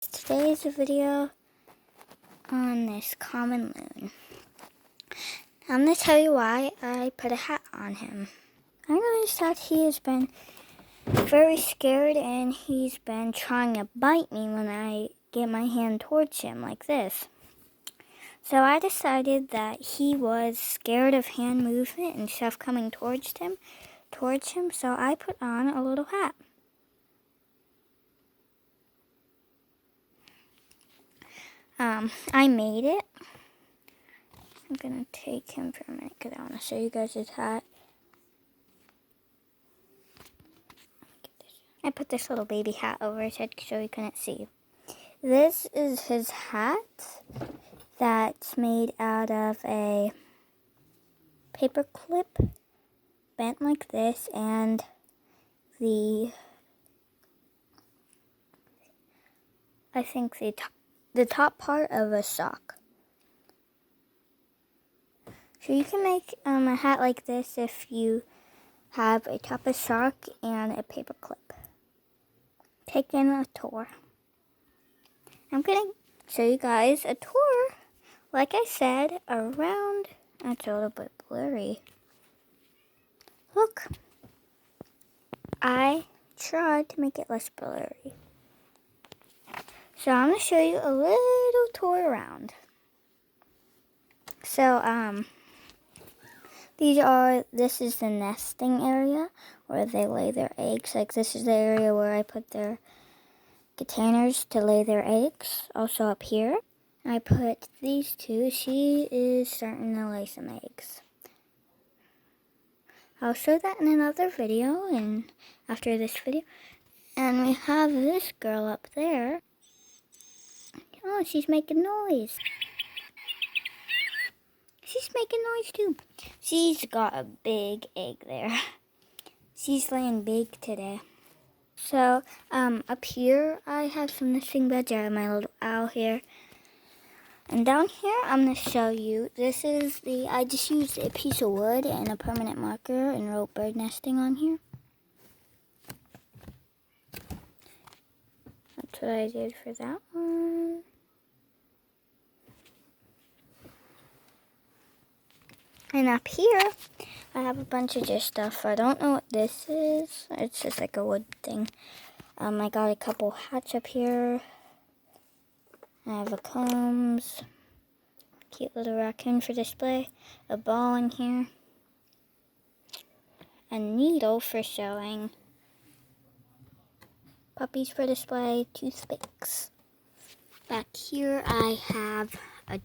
Today's video on this common loon. I'm going to tell you why I put a hat on him. I noticed that he has been very scared and he's been trying to bite me when I get my hand towards him like this. So I decided that he was scared of hand movement and stuff coming towards him, so I put on a little hat. I made it. I'm gonna take him for a minute because I want to show you guys his hat. I put this little baby hat over his head so he couldn't see. This is his hat that's made out of a paper clip bent like this, and I think the top part of a sock. So you can make a hat like this if you have a top of sock and a paper clip. Taking a tour. I'm going to show you guys a tour, like I said, around. It's a little bit blurry. Look. I tried to make it less blurry. So I'm going to show you a little tour around. So, this is the nesting area where they lay their eggs. Like, this is the area where I put their containers to lay their eggs. Also up here, I put these two. She is starting to lay some eggs. I'll show that in another video and after this video. And we have this girl up there. Oh, she's making noise. She's making noise too. She's got a big egg there. She's laying big today. So, up here, I have some nesting beds. I have my little owl here. And down here, I'm going to show you. This is I just used a piece of wood and a permanent marker and wrote bird nesting on here. That's what I did for that one. And up here, I have a bunch of just stuff. I don't know what this is. It's just like a wood thing. I got a couple hats up here. I have a combs. Cute little raccoon for display. A ball in here. A needle for sewing. Puppies for display. Toothpicks. Back here, I have a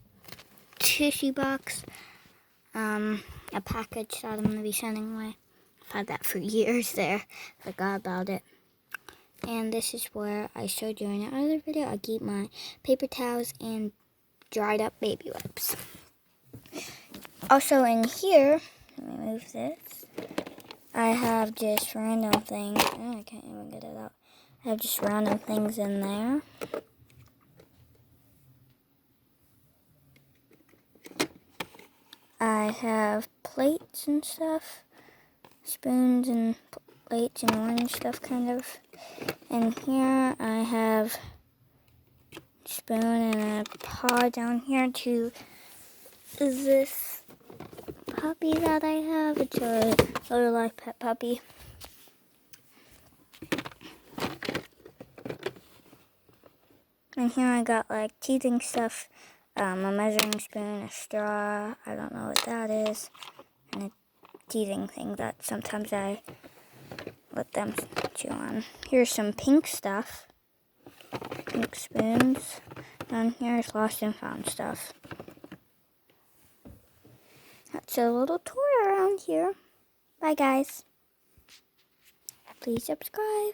tissue box. A package that I'm going to be sending away. I've had that for years there. Forgot about it. And this is where I showed you in another video. I keep my paper towels and dried up baby wipes. Also in here, let me move this. I have just random things. Oh, I can't even get it out. I have just random things in there. I have plates and stuff, spoons and plates and orange stuff kind of. And here I have a spoon and a paw down here to this puppy that I have. It's a little life pet puppy. And here I got like teething stuff. A measuring spoon, a straw, I don't know what that is, and a teething thing that sometimes I let them chew on. Here's some pink stuff, pink spoons. Down here is lost and found stuff. That's a little tour around here. Bye guys. Please subscribe.